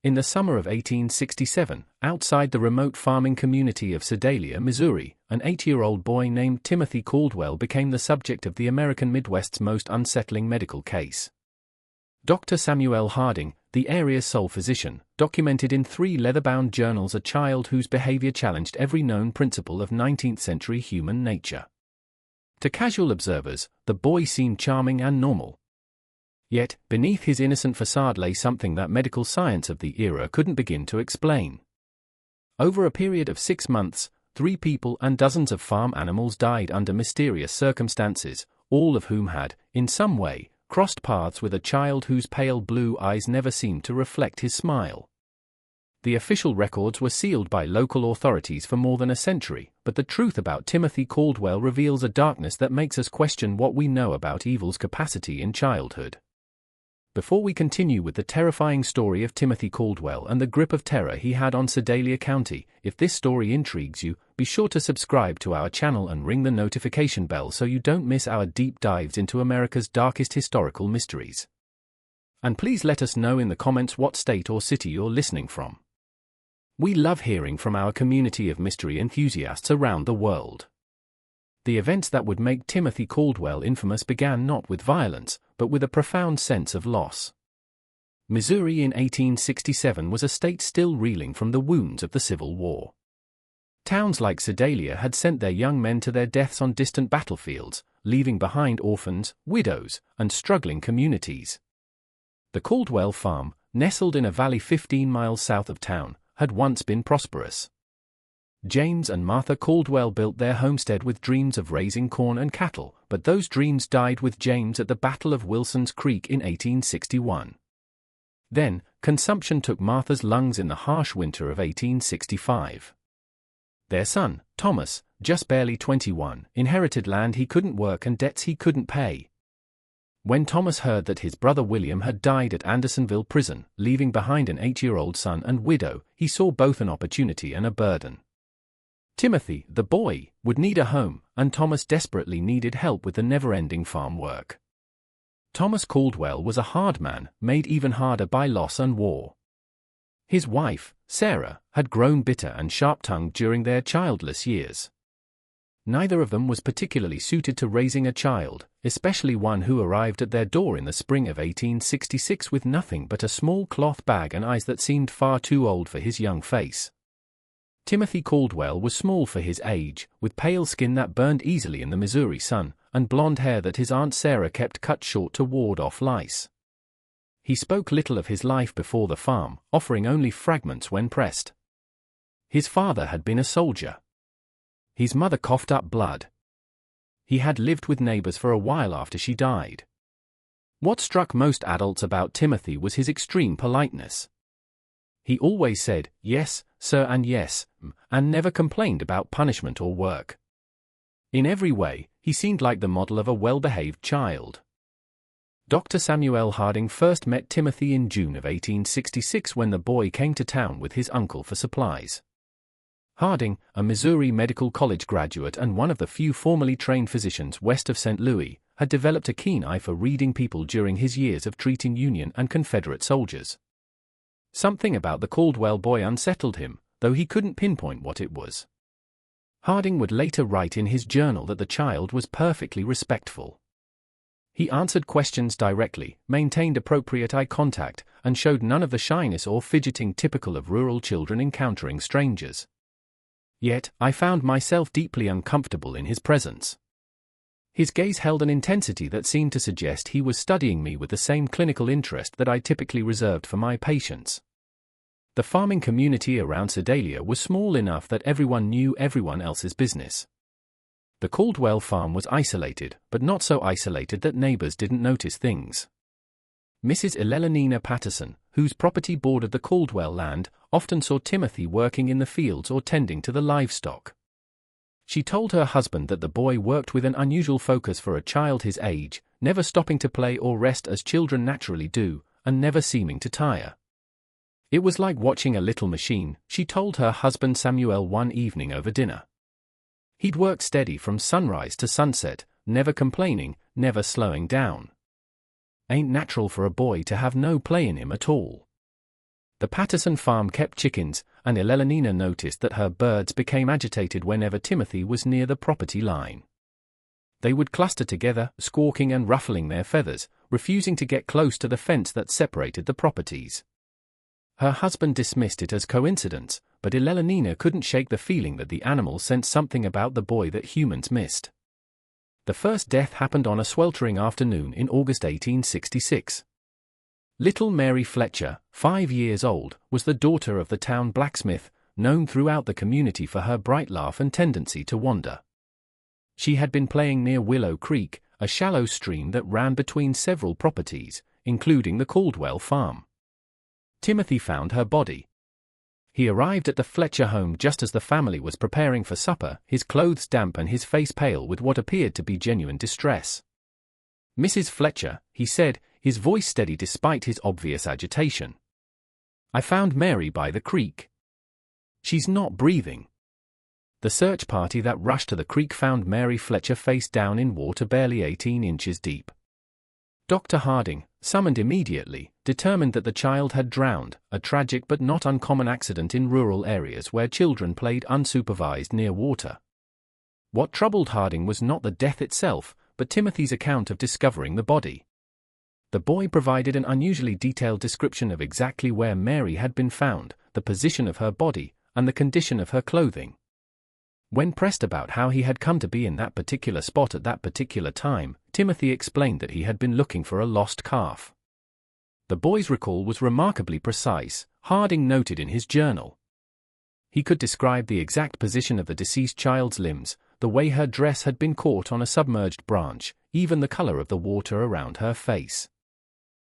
In the summer of 1867, outside the remote farming community of Sedalia, Missouri, an 8-year-old boy named Timothy Caldwell became the subject of the American Midwest's most unsettling medical case. Dr. Samuel Harding, the area's sole physician, documented in 3 leather-bound journals a child whose behavior challenged every known principle of 19th-century human nature. To casual observers, the boy seemed charming and normal. Yet, beneath his innocent facade lay something that medical science of the era couldn't begin to explain. Over a period of 6 months, 3 people and dozens of farm animals died under mysterious circumstances, all of whom had, in some way, crossed paths with a child whose pale blue eyes never seemed to reflect his smile. The official records were sealed by local authorities for more than a century, but the truth about Timothy Caldwell reveals a darkness that makes us question what we know about evil's capacity in childhood. Before we continue with the terrifying story of Timothy Caldwell and the grip of terror he had on Sedalia County, if this story intrigues you, be sure to subscribe to our channel and ring the notification bell so you don't miss our deep dives into America's darkest historical mysteries. And please let us know in the comments what state or city you're listening from. We love hearing from our community of mystery enthusiasts around the world. The events that would make Timothy Caldwell infamous began not with violence, but with a profound sense of loss. Missouri in 1867 was a state still reeling from the wounds of the Civil War. Towns like Sedalia had sent their young men to their deaths on distant battlefields, leaving behind orphans, widows, and struggling communities. The Caldwell farm, nestled in a valley 15 miles south of town, had once been prosperous. James and Martha Caldwell built their homestead with dreams of raising corn and cattle, but those dreams died with James at the Battle of Wilson's Creek in 1861. Then, consumption took Martha's lungs in the harsh winter of 1865. Their son, Thomas, just barely 21, inherited land he couldn't work and debts he couldn't pay. When Thomas heard that his brother William had died at Andersonville Prison, leaving behind an 8-year-old son and widow, he saw both an opportunity and a burden. Timothy, the boy, would need a home, and Thomas desperately needed help with the never-ending farm work. Thomas Caldwell was a hard man, made even harder by loss and war. His wife, Sarah, had grown bitter and sharp-tongued during their childless years. Neither of them was particularly suited to raising a child, especially one who arrived at their door in the spring of 1866 with nothing but a small cloth bag and eyes that seemed far too old for his young face. Timothy Caldwell was small for his age, with pale skin that burned easily in the Missouri sun, and blonde hair that his Aunt Sarah kept cut short to ward off lice. He spoke little of his life before the farm, offering only fragments when pressed. His father had been a soldier. His mother coughed up blood. He had lived with neighbors for a while after she died. What struck most adults about Timothy was his extreme politeness. He always said, "Yes, sir," and "yes, and never complained about punishment or work. In every way, he seemed like the model of a well-behaved child. Dr. Samuel Harding first met Timothy in June of 1866 when the boy came to town with his uncle for supplies. Harding, a Missouri Medical College graduate and one of the few formally trained physicians west of St. Louis, had developed a keen eye for reading people during his years of treating Union and Confederate soldiers. Something about the Caldwell boy unsettled him, though he couldn't pinpoint what it was. Harding would later write in his journal that the child was perfectly respectful. He answered questions directly, maintained appropriate eye contact, and showed none of the shyness or fidgeting typical of rural children encountering strangers. Yet, I found myself deeply uncomfortable in his presence. His gaze held an intensity that seemed to suggest he was studying me with the same clinical interest that I typically reserved for my patients. The farming community around Sedalia was small enough that everyone knew everyone else's business. The Caldwell farm was isolated, but not so isolated that neighbors didn't notice things. Mrs. Eleanor Patterson, whose property bordered the Caldwell land, often saw Timothy working in the fields or tending to the livestock. She told her husband that the boy worked with an unusual focus for a child his age, never stopping to play or rest as children naturally do, and never seeming to tire. It was like watching a little machine, she told her husband Samuel one evening over dinner. He'd work steady from sunrise to sunset, never complaining, never slowing down. Ain't natural for a boy to have no play in him at all. The Patterson farm kept chickens, and Eleanor noticed that her birds became agitated whenever Timothy was near the property line. They would cluster together, squawking and ruffling their feathers, refusing to get close to the fence that separated the properties. Her husband dismissed it as coincidence, but Eleanor couldn't shake the feeling that the animals sensed something about the boy that humans missed. The first death happened on a sweltering afternoon in August 1866. Little Mary Fletcher, 5 years old, was the daughter of the town blacksmith, known throughout the community for her bright laugh and tendency to wander. She had been playing near Willow Creek, a shallow stream that ran between several properties, including the Caldwell farm. Timothy found her body. He arrived at the Fletcher home just as the family was preparing for supper, his clothes damp and his face pale with what appeared to be genuine distress. "Mrs. Fletcher," he said, his voice steady despite his obvious agitation. "I found Mary by the creek. She's not breathing." The search party that rushed to the creek found Mary Fletcher face down in water barely 18 inches deep. Dr. Harding, summoned immediately, determined that the child had drowned, a tragic but not uncommon accident in rural areas where children played unsupervised near water. What troubled Harding was not the death itself, but Timothy's account of discovering the body. The boy provided an unusually detailed description of exactly where Mary had been found, the position of her body, and the condition of her clothing. When pressed about how he had come to be in that particular spot at that particular time, Timothy explained that he had been looking for a lost calf. The boy's recall was remarkably precise, Harding noted in his journal. He could describe the exact position of the deceased child's limbs, the way her dress had been caught on a submerged branch, even the color of the water around her face.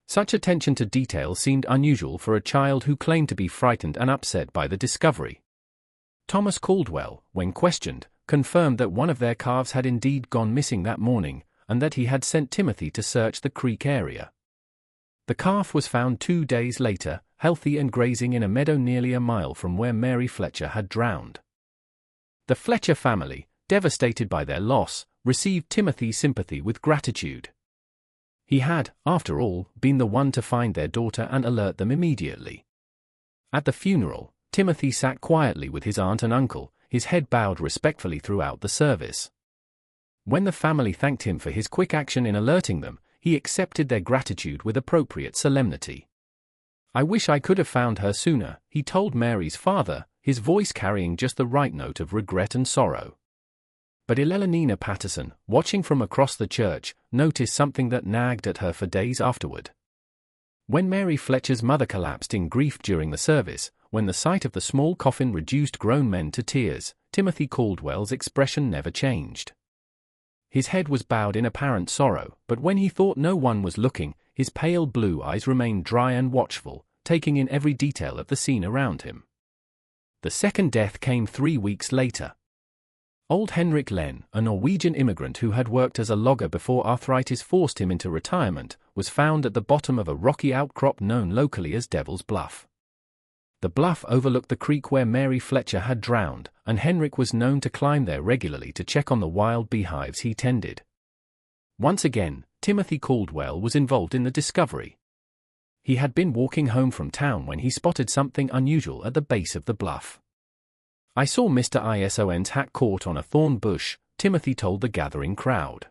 Such attention to detail seemed unusual for a child who claimed to be frightened and upset by the discovery. Thomas Caldwell, when questioned, confirmed that one of their calves had indeed gone missing that morning, and that he had sent Timothy to search the creek area. The calf was found 2 days later, healthy and grazing in a meadow nearly a mile from where Mary Fletcher had drowned. The Fletcher family, devastated by their loss, received Timothy's sympathy with gratitude. He had, after all, been the one to find their daughter and alert them immediately. At the funeral, Timothy sat quietly with his aunt and uncle, his head bowed respectfully throughout the service. When the family thanked him for his quick action in alerting them, he accepted their gratitude with appropriate solemnity. "I wish I could have found her sooner," he told Mary's father, his voice carrying just the right note of regret and sorrow. But Eleanor Patterson, watching from across the church, noticed something that nagged at her for days afterward. When Mary Fletcher's mother collapsed in grief during the service, when the sight of the small coffin reduced grown men to tears, Timothy Caldwell's expression never changed. His head was bowed in apparent sorrow, but when he thought no one was looking, his pale blue eyes remained dry and watchful, taking in every detail of the scene around him. The second death came 3 weeks later. Old Henrik Len, a Norwegian immigrant who had worked as a logger before arthritis forced him into retirement, was found at the bottom of a rocky outcrop known locally as Devil's Bluff. The bluff overlooked the creek where Mary Fletcher had drowned, and Henrik was known to climb there regularly to check on the wild beehives he tended. Once again, Timothy Caldwell was involved in the discovery. He had been walking home from town when he spotted something unusual at the base of the bluff. "I saw Mr. Ison's hat caught on a thorn bush," Timothy told the gathering crowd.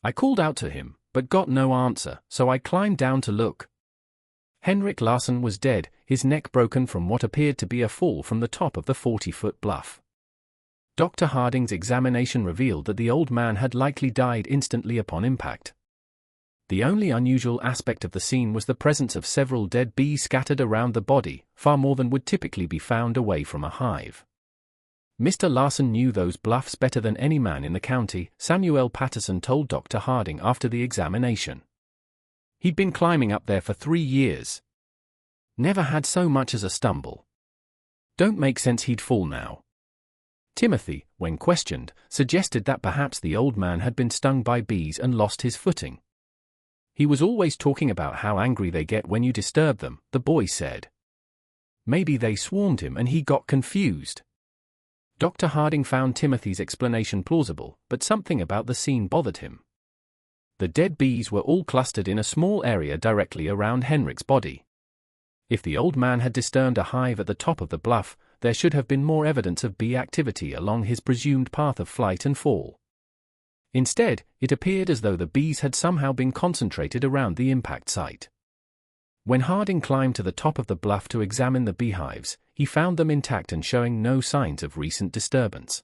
"I called out to him, but got no answer, so I climbed down to look." Henrik Larsson was dead, his neck broken from what appeared to be a fall from the top of the 40-foot bluff. Dr. Harding's examination revealed that the old man had likely died instantly upon impact. The only unusual aspect of the scene was the presence of several dead bees scattered around the body, far more than would typically be found away from a hive. "Mr. Larsson knew those bluffs better than any man in the county," Samuel Patterson told Dr. Harding after the examination. "He'd been climbing up there for 3 years. Never had so much as a stumble. Don't make sense he'd fall now." Timothy, when questioned, suggested that perhaps the old man had been stung by bees and lost his footing. "He was always talking about how angry they get when you disturb them," the boy said. "Maybe they swarmed him and he got confused." Dr. Harding found Timothy's explanation plausible, but something about the scene bothered him. The dead bees were all clustered in a small area directly around Henrik's body. If the old man had disturbed a hive at the top of the bluff, there should have been more evidence of bee activity along his presumed path of flight and fall. Instead, it appeared as though the bees had somehow been concentrated around the impact site. When Harding climbed to the top of the bluff to examine the beehives, he found them intact and showing no signs of recent disturbance.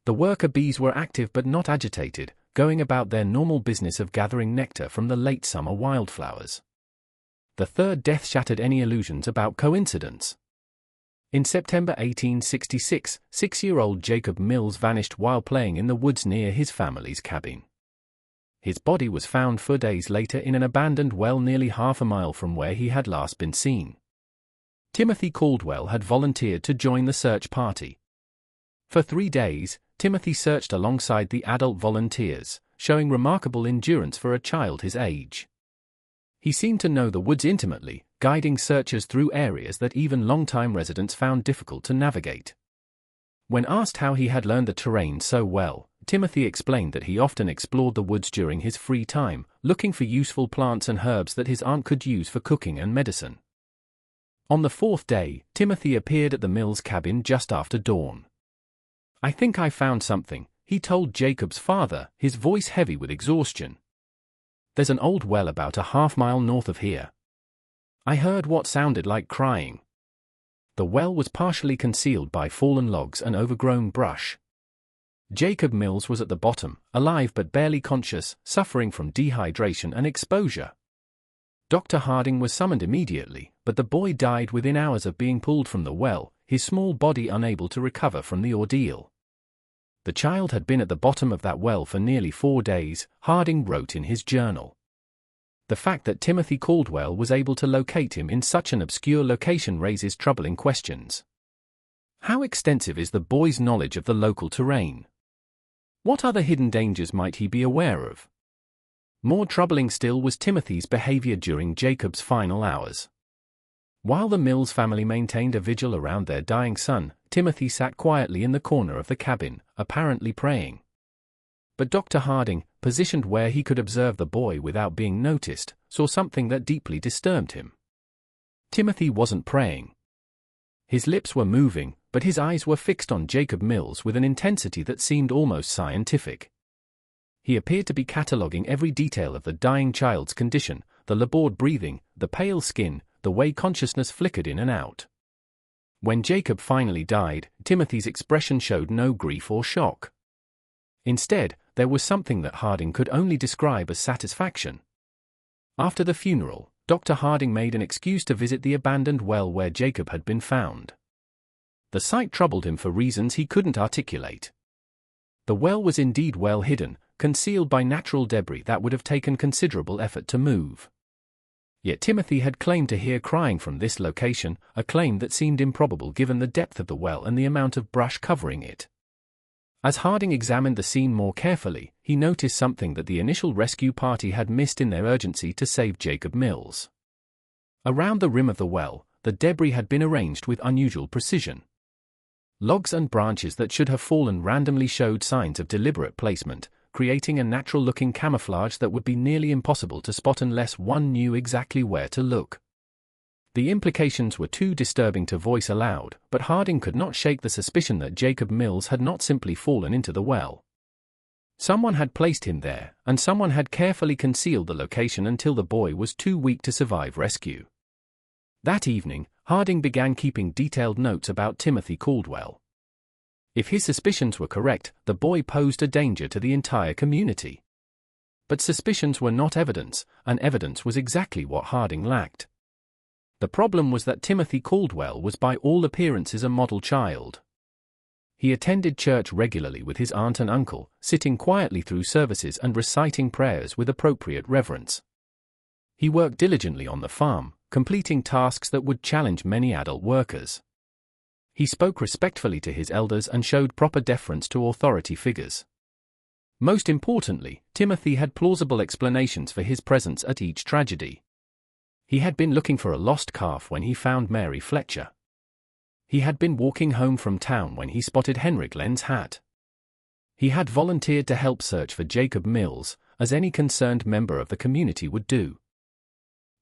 The worker bees were active but not agitated, going about their normal business of gathering nectar from the late summer wildflowers. The third death shattered any illusions about coincidence. In September 1866, 6-year-old Jacob Mills vanished while playing in the woods near his family's cabin. His body was found 4 days later in an abandoned well nearly half a mile from where he had last been seen. Timothy Caldwell had volunteered to join the search party. For 3 days, Timothy searched alongside the adult volunteers, showing remarkable endurance for a child his age. He seemed to know the woods intimately, guiding searchers through areas that even long-time residents found difficult to navigate. When asked how he had learned the terrain so well, Timothy explained that he often explored the woods during his free time, looking for useful plants and herbs that his aunt could use for cooking and medicine. On the 4th day, Timothy appeared at the Mills cabin just after dawn. "I think I found something," he told Jacob's father, his voice heavy with exhaustion. "There's an old well about a half-mile north of here. I heard what sounded like crying." The well was partially concealed by fallen logs and overgrown brush. Jacob Mills was at the bottom, alive but barely conscious, suffering from dehydration and exposure. Dr. Harding was summoned immediately, but the boy died within hours of being pulled from the well, his small body unable to recover from the ordeal. The child had been at the bottom of that well for nearly 4 days, Harding wrote in his journal. The fact that Timothy Caldwell was able to locate him in such an obscure location raises troubling questions. How extensive is the boy's knowledge of the local terrain? What other hidden dangers might he be aware of? More troubling still was Timothy's behavior during Jacob's final hours. While the Mills family maintained a vigil around their dying son, Timothy sat quietly in the corner of the cabin, apparently praying. But Dr. Harding, positioned where he could observe the boy without being noticed, saw something that deeply disturbed him. Timothy wasn't praying. His lips were moving, but his eyes were fixed on Jacob Mills with an intensity that seemed almost scientific. He appeared to be cataloguing every detail of the dying child's condition, the labored breathing, the pale skin, the way consciousness flickered in and out. When Jacob finally died, Timothy's expression showed no grief or shock. Instead, there was something that Harding could only describe as satisfaction. After the funeral, Dr. Harding made an excuse to visit the abandoned well where Jacob had been found. The site troubled him for reasons he couldn't articulate. The well was indeed well hidden, concealed by natural debris that would have taken considerable effort to move. Yet Timothy had claimed to hear crying from this location, a claim that seemed improbable given the depth of the well and the amount of brush covering it. As Harding examined the scene more carefully, he noticed something that the initial rescue party had missed in their urgency to save Jacob Mills. Around the rim of the well, the debris had been arranged with unusual precision. Logs and branches that should have fallen randomly showed signs of deliberate placement, creating a natural-looking camouflage that would be nearly impossible to spot unless one knew exactly where to look. The implications were too disturbing to voice aloud, but Harding could not shake the suspicion that Jacob Mills had not simply fallen into the well. Someone had placed him there, and someone had carefully concealed the location until the boy was too weak to survive rescue. That evening, Harding began keeping detailed notes about Timothy Caldwell. If his suspicions were correct, the boy posed a danger to the entire community. But suspicions were not evidence, and evidence was exactly what Harding lacked. The problem was that Timothy Caldwell was by all appearances a model child. He attended church regularly with his aunt and uncle, sitting quietly through services and reciting prayers with appropriate reverence. He worked diligently on the farm, completing tasks that would challenge many adult workers. He spoke respectfully to his elders and showed proper deference to authority figures. Most importantly, Timothy had plausible explanations for his presence at each tragedy. He had been looking for a lost calf when he found Mary Fletcher. He had been walking home from town when he spotted Henrik Lenn's hat. He had volunteered to help search for Jacob Mills, as any concerned member of the community would do.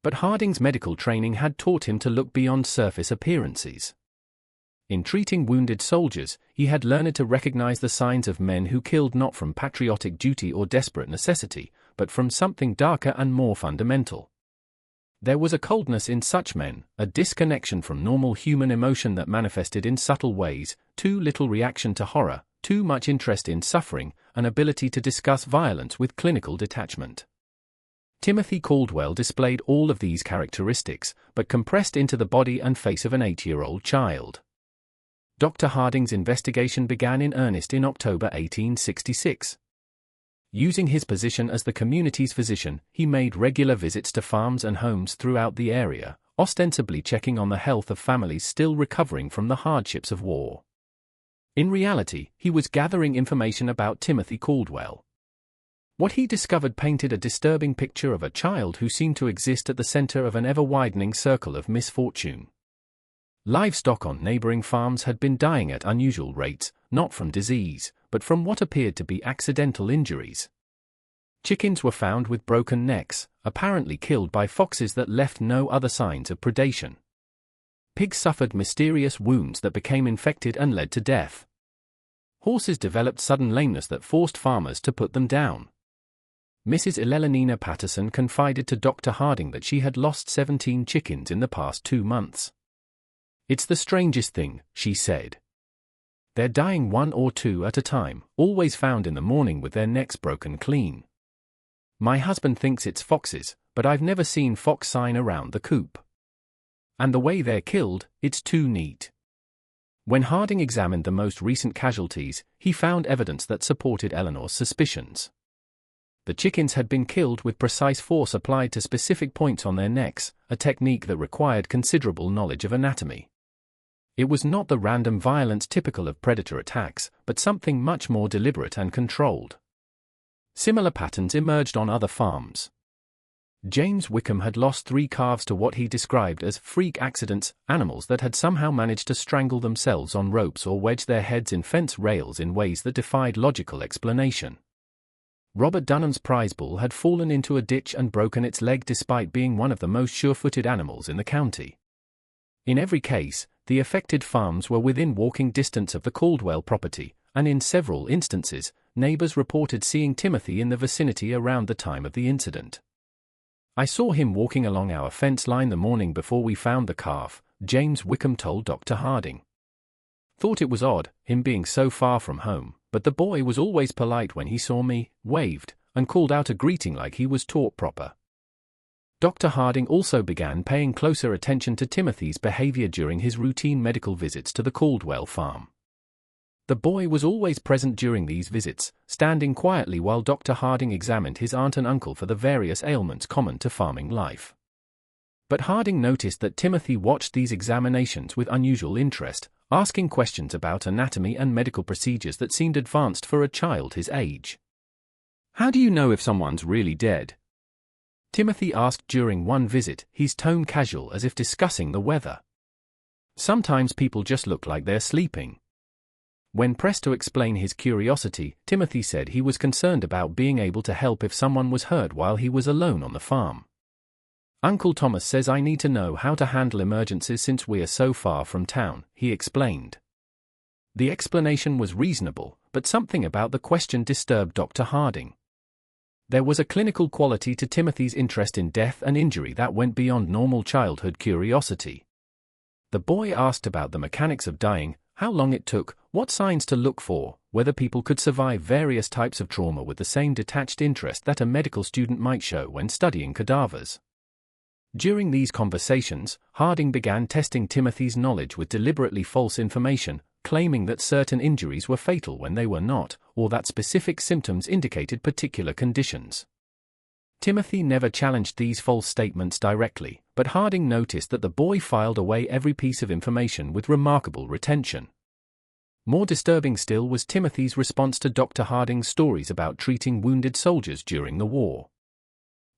But Harding's medical training had taught him to look beyond surface appearances. In treating wounded soldiers, he had learned to recognize the signs of men who killed not from patriotic duty or desperate necessity, but from something darker and more fundamental. There was a coldness in such men, a disconnection from normal human emotion that manifested in subtle ways, too little reaction to horror, too much interest in suffering, an ability to discuss violence with clinical detachment. Timothy Caldwell displayed all of these characteristics, but compressed into the body and face of an 8-year-old child. Dr. Harding's investigation began in earnest in October 1866. Using his position as the community's physician, he made regular visits to farms and homes throughout the area, ostensibly checking on the health of families still recovering from the hardships of war. In reality, he was gathering information about Timothy Caldwell. What he discovered painted a disturbing picture of a child who seemed to exist at the center of an ever-widening circle of misfortune. Livestock on neighboring farms had been dying at unusual rates, not from disease, but from what appeared to be accidental injuries. Chickens were found with broken necks, apparently killed by foxes that left no other signs of predation. Pigs suffered mysterious wounds that became infected and led to death. Horses developed sudden lameness that forced farmers to put them down. Mrs. Eleanor Patterson confided to Dr. Harding that she had lost 17 chickens in the past 2 months. "It's the strangest thing," she said. "They're dying 1 or 2 at a time, always found in the morning with their necks broken clean. My husband thinks it's foxes, but I've never seen fox sign around the coop. And the way they're killed, it's too neat." When Harding examined the most recent casualties, he found evidence that supported Eleanor's suspicions. The chickens had been killed with precise force applied to specific points on their necks, a technique that required considerable knowledge of anatomy. It was not the random violence typical of predator attacks, but something much more deliberate and controlled. Similar patterns emerged on other farms. James Wickham had lost 3 calves to what he described as freak accidents, animals that had somehow managed to strangle themselves on ropes or wedge their heads in fence rails in ways that defied logical explanation. Robert Dunham's prize bull had fallen into a ditch and broken its leg despite being one of the most sure-footed animals in the county. In every case, the affected farms were within walking distance of the Caldwell property, and in several instances, neighbors reported seeing Timothy in the vicinity around the time of the incident. "I saw him walking along our fence line the morning before we found the calf," James Wickham told Dr. Harding. "Thought it was odd, him being so far from home, but the boy was always polite when he saw me, waved, and called out a greeting like he was taught proper." Dr. Harding also began paying closer attention to Timothy's behavior during his routine medical visits to the Caldwell farm. The boy was always present during these visits, standing quietly while Dr. Harding examined his aunt and uncle for the various ailments common to farming life. But Harding noticed that Timothy watched these examinations with unusual interest, asking questions about anatomy and medical procedures that seemed advanced for a child his age. "How do you know if someone's really dead?" Timothy asked during one visit, his tone casual as if discussing the weather. "Sometimes people just look like they're sleeping." When pressed to explain his curiosity, Timothy said he was concerned about being able to help if someone was hurt while he was alone on the farm. "Uncle Thomas says I need to know how to handle emergencies since we are so far from town," he explained. The explanation was reasonable, but something about the question disturbed Dr. Harding. There was a clinical quality to Timothy's interest in death and injury that went beyond normal childhood curiosity. The boy asked about the mechanics of dying, how long it took, what signs to look for, whether people could survive various types of trauma with the same detached interest that a medical student might show when studying cadavers. During these conversations, Harding began testing Timothy's knowledge with deliberately false information, claiming that certain injuries were fatal when they were not, or that specific symptoms indicated particular conditions. Timothy never challenged these false statements directly, but Harding noticed that the boy filed away every piece of information with remarkable retention. More disturbing still was Timothy's response to Dr. Harding's stories about treating wounded soldiers during the war.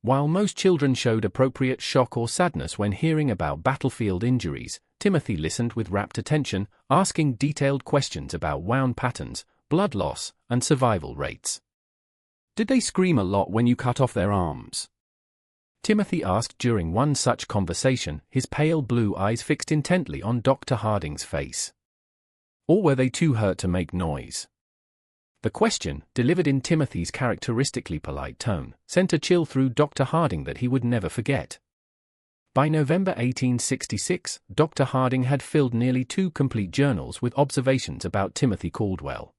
While most children showed appropriate shock or sadness when hearing about battlefield injuries, Timothy listened with rapt attention, asking detailed questions about wound patterns, blood loss, and survival rates. "Did they scream a lot when you cut off their arms?" Timothy asked during one such conversation, his pale blue eyes fixed intently on Dr. Harding's face. Or were they too hurt to make noise? The question, delivered in Timothy's characteristically polite tone, sent a chill through Dr. Harding that he would never forget. By November 1866, Dr. Harding had filled nearly 2 complete journals with observations about Timothy Caldwell.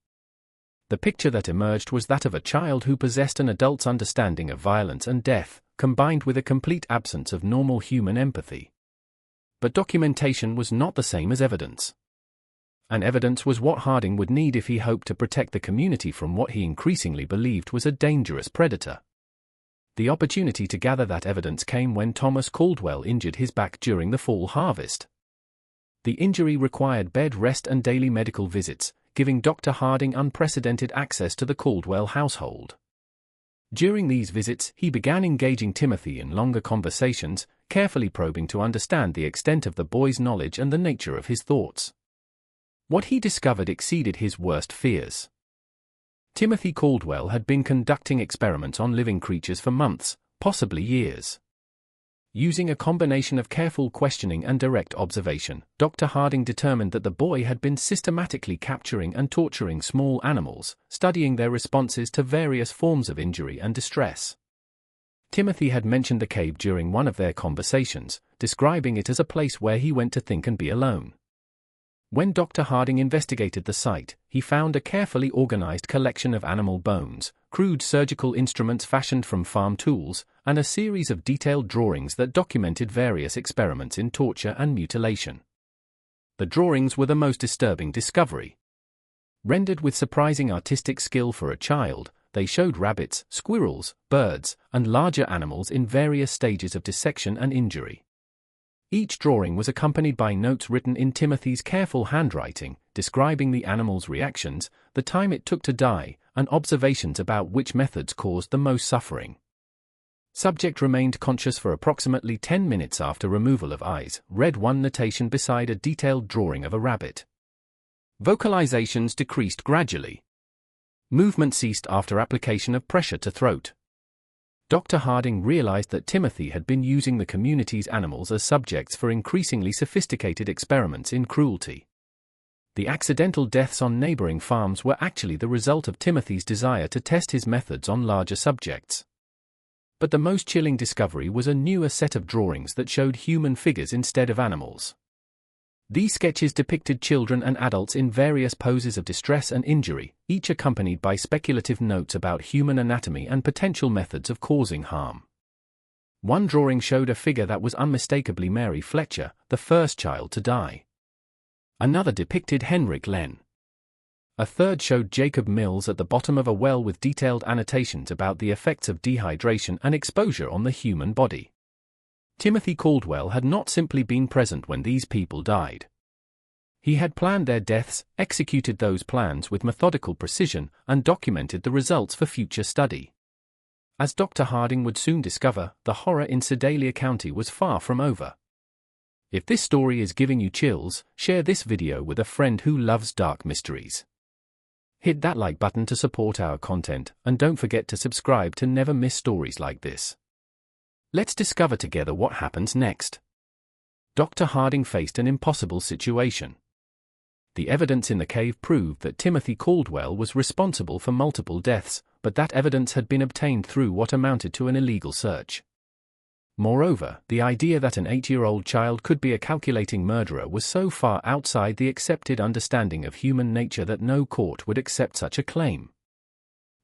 The picture that emerged was that of a child who possessed an adult's understanding of violence and death, combined with a complete absence of normal human empathy. But documentation was not the same as evidence. And evidence was what Harding would need if he hoped to protect the community from what he increasingly believed was a dangerous predator. The opportunity to gather that evidence came when Thomas Caldwell injured his back during the fall harvest. The injury required bed rest and daily medical visits, giving Dr. Harding unprecedented access to the Caldwell household. During these visits, he began engaging Timothy in longer conversations, carefully probing to understand the extent of the boy's knowledge and the nature of his thoughts. What he discovered exceeded his worst fears. Timothy Caldwell had been conducting experiments on living creatures for months, possibly years. Using a combination of careful questioning and direct observation, Dr. Harding determined that the boy had been systematically capturing and torturing small animals, studying their responses to various forms of injury and distress. Timothy had mentioned the cave during one of their conversations, describing it as a place where he went to think and be alone. When Dr. Harding investigated the site, he found a carefully organized collection of animal bones, crude surgical instruments fashioned from farm tools, and a series of detailed drawings that documented various experiments in torture and mutilation. The drawings were the most disturbing discovery. Rendered with surprising artistic skill for a child, they showed rabbits, squirrels, birds, and larger animals in various stages of dissection and injury. Each drawing was accompanied by notes written in Timothy's careful handwriting, describing the animal's reactions, the time it took to die, and observations about which methods caused the most suffering. Subject remained conscious for approximately 10 minutes after removal of eyes, read one notation beside a detailed drawing of a rabbit. Vocalizations decreased gradually. Movement ceased after application of pressure to throat. Dr. Harding realized that Timothy had been using the community's animals as subjects for increasingly sophisticated experiments in cruelty. The accidental deaths on neighboring farms were actually the result of Timothy's desire to test his methods on larger subjects. But the most chilling discovery was a newer set of drawings that showed human figures instead of animals. These sketches depicted children and adults in various poses of distress and injury, each accompanied by speculative notes about human anatomy and potential methods of causing harm. One drawing showed a figure that was unmistakably Mary Fletcher, the first child to die. Another depicted Henrik Len. A third showed Jacob Mills at the bottom of a well with detailed annotations about the effects of dehydration and exposure on the human body. Timothy Caldwell had not simply been present when these people died. He had planned their deaths, executed those plans with methodical precision, and documented the results for future study. As Dr. Harding would soon discover, the horror in Sedalia County was far from over. If this story is giving you chills, share this video with a friend who loves dark mysteries. Hit that like button to support our content, and don't forget to subscribe to never miss stories like this. Let's discover together what happens next. Dr. Harding faced an impossible situation. The evidence in the cave proved that Timothy Caldwell was responsible for multiple deaths, but that evidence had been obtained through what amounted to an illegal search. Moreover, the idea that an 8-year-old child could be a calculating murderer was so far outside the accepted understanding of human nature that no court would accept such a claim.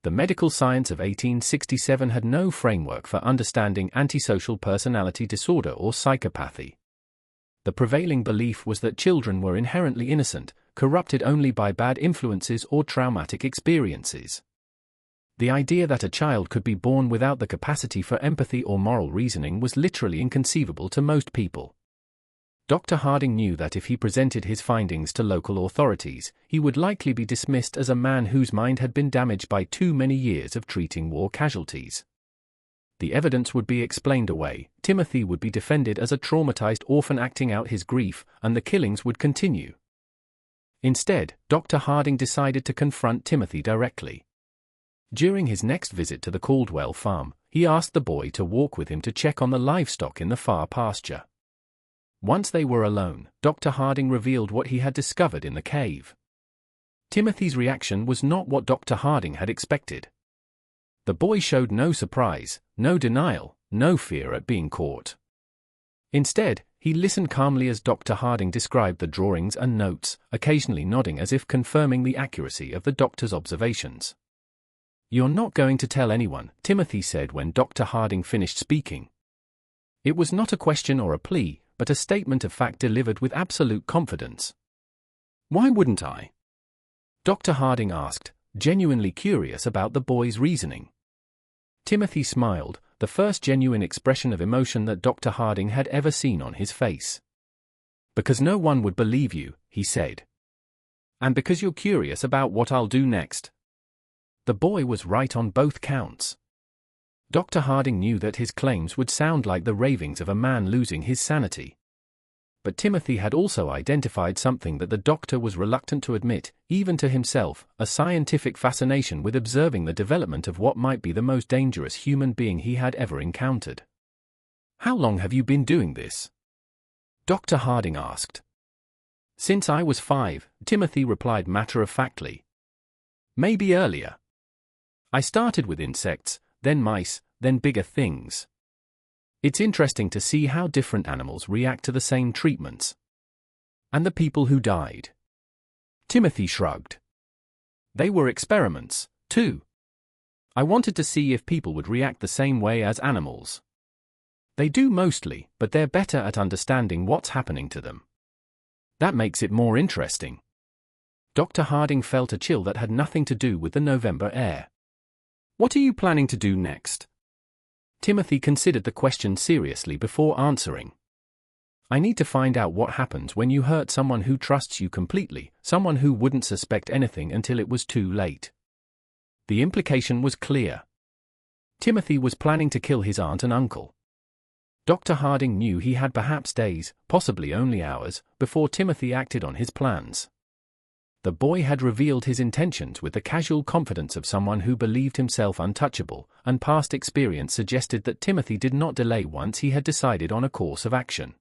The medical science of 1867 had no framework for understanding antisocial personality disorder or psychopathy. The prevailing belief was that children were inherently innocent, corrupted only by bad influences or traumatic experiences. The idea that a child could be born without the capacity for empathy or moral reasoning was literally inconceivable to most people. Dr. Harding knew that if he presented his findings to local authorities, he would likely be dismissed as a man whose mind had been damaged by too many years of treating war casualties. The evidence would be explained away, Timothy would be defended as a traumatized orphan acting out his grief, and the killings would continue. Instead, Dr. Harding decided to confront Timothy directly. During his next visit to the Caldwell farm, he asked the boy to walk with him to check on the livestock in the far pasture. Once they were alone, Dr. Harding revealed what he had discovered in the cave. Timothy's reaction was not what Dr. Harding had expected. The boy showed no surprise, no denial, no fear at being caught. Instead, he listened calmly as Dr. Harding described the drawings and notes, occasionally nodding as if confirming the accuracy of the doctor's observations. "You're not going to tell anyone," Timothy said when Dr. Harding finished speaking. It was not a question or a plea, but a statement of fact delivered with absolute confidence. "Why wouldn't I?" Dr. Harding asked, genuinely curious about the boy's reasoning. Timothy smiled, the first genuine expression of emotion that Dr. Harding had ever seen on his face. "Because no one would believe you," he said. "And because you're curious about what I'll do next." The boy was right on both counts. Dr. Harding knew that his claims would sound like the ravings of a man losing his sanity. But Timothy had also identified something that the doctor was reluctant to admit, even to himself, a scientific fascination with observing the development of what might be the most dangerous human being he had ever encountered. "How long have you been doing this?" Dr. Harding asked. "Since I was 5, Timothy replied matter-of-factly. "Maybe earlier. I started with insects, then mice, then bigger things. It's interesting to see how different animals react to the same treatments. And the people who died." Timothy shrugged. "They were experiments, too. I wanted to see if people would react the same way as animals. They do mostly, but they're better at understanding what's happening to them. That makes it more interesting." Dr. Harding felt a chill that had nothing to do with the November air. "What are you planning to do next?" Timothy considered the question seriously before answering. "I need to find out what happens when you hurt someone who trusts you completely, someone who wouldn't suspect anything until it was too late." The implication was clear. Timothy was planning to kill his aunt and uncle. Dr. Harding knew he had perhaps days, possibly only hours, before Timothy acted on his plans. The boy had revealed his intentions with the casual confidence of someone who believed himself untouchable, and past experience suggested that Timothy did not delay once he had decided on a course of action.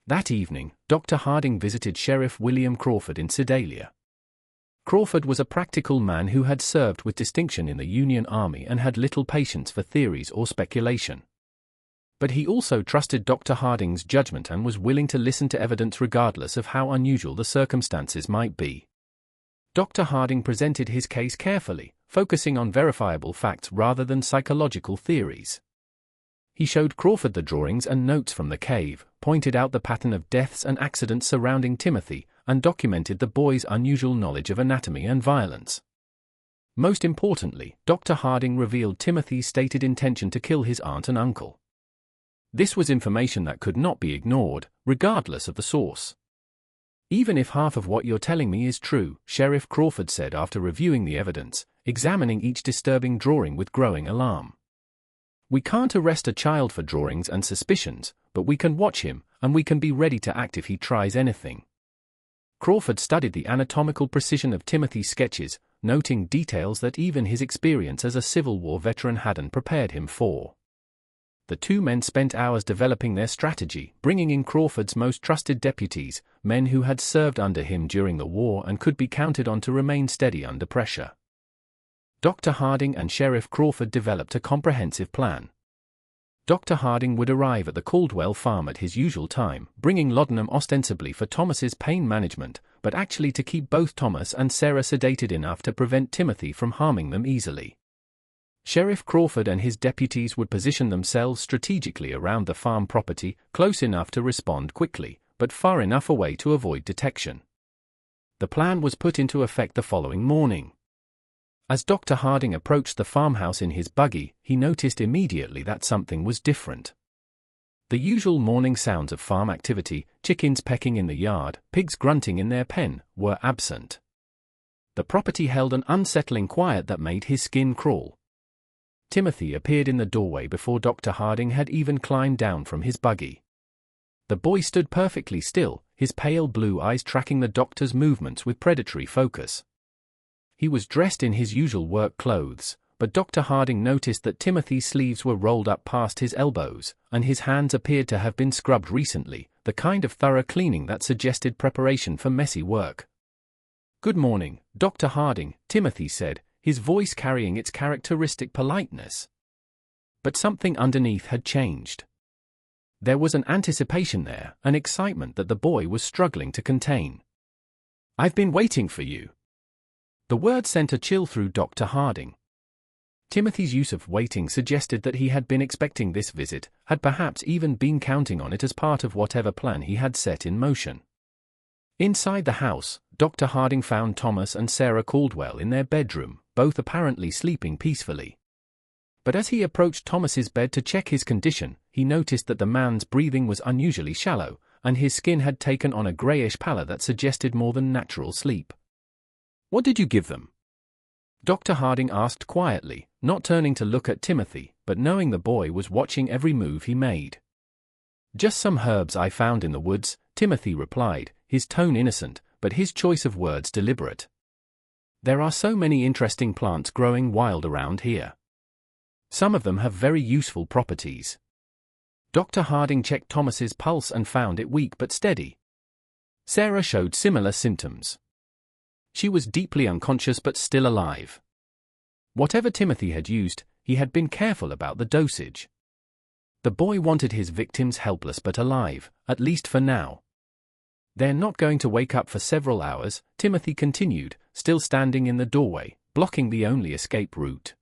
That evening, Dr. Harding visited Sheriff William Crawford in Sedalia. Crawford was a practical man who had served with distinction in the Union Army and had little patience for theories or speculation. But he also trusted Dr. Harding's judgment and was willing to listen to evidence regardless of how unusual the circumstances might be. Dr. Harding presented his case carefully, focusing on verifiable facts rather than psychological theories. He showed Crawford the drawings and notes from the cave, pointed out the pattern of deaths and accidents surrounding Timothy, and documented the boy's unusual knowledge of anatomy and violence. Most importantly, Dr. Harding revealed Timothy's stated intention to kill his aunt and uncle. This was information that could not be ignored, regardless of the source. "Even if half of what you're telling me is true," Sheriff Crawford said after reviewing the evidence, examining each disturbing drawing with growing alarm. "We can't arrest a child for drawings and suspicions, but we can watch him, and we can be ready to act if he tries anything." Crawford studied the anatomical precision of Timothy's sketches, noting details that even his experience as a Civil War veteran hadn't prepared him for. The two men spent hours developing their strategy, bringing in Crawford's most trusted deputies, men who had served under him during the war and could be counted on to remain steady under pressure. Dr. Harding and Sheriff Crawford developed a comprehensive plan. Dr. Harding would arrive at the Caldwell farm at his usual time, bringing laudanum ostensibly for Thomas's pain management, but actually to keep both Thomas and Sarah sedated enough to prevent Timothy from harming them easily. Sheriff Crawford and his deputies would position themselves strategically around the farm property, close enough to respond quickly, but far enough away to avoid detection. The plan was put into effect the following morning. As Dr. Harding approached the farmhouse in his buggy, he noticed immediately that something was different. The usual morning sounds of farm activity, chickens pecking in the yard, pigs grunting in their pen, were absent. The property held an unsettling quiet that made his skin crawl. Timothy appeared in the doorway before Dr. Harding had even climbed down from his buggy. The boy stood perfectly still, his pale blue eyes tracking the doctor's movements with predatory focus. He was dressed in his usual work clothes, but Dr. Harding noticed that Timothy's sleeves were rolled up past his elbows, and his hands appeared to have been scrubbed recently, the kind of thorough cleaning that suggested preparation for messy work. "Good morning, Dr. Harding," Timothy said, his voice carrying its characteristic politeness. But something underneath had changed. There was an anticipation there, an excitement that the boy was struggling to contain. "I've been waiting for you." The word sent a chill through Dr. Harding. Timothy's use of waiting suggested that he had been expecting this visit, had perhaps even been counting on it as part of whatever plan he had set in motion. Inside the house, Dr. Harding found Thomas and Sarah Caldwell in their bedroom, both apparently sleeping peacefully. But as he approached Thomas's bed to check his condition, he noticed that the man's breathing was unusually shallow, and his skin had taken on a grayish pallor that suggested more than natural sleep. "What did you give them?" Dr. Harding asked quietly, not turning to look at Timothy, but knowing the boy was watching every move he made. "Just some herbs I found in the woods," Timothy replied, his tone innocent, but his choice of words deliberate. "There are so many interesting plants growing wild around here. Some of them have very useful properties." Dr. Harding checked Thomas's pulse and found it weak but steady. Sarah showed similar symptoms. She was deeply unconscious but still alive. Whatever Timothy had used, he had been careful about the dosage. The boy wanted his victims helpless but alive, at least for now. "They're not going to wake up for several hours," Timothy continued, still standing in the doorway, blocking the only escape route.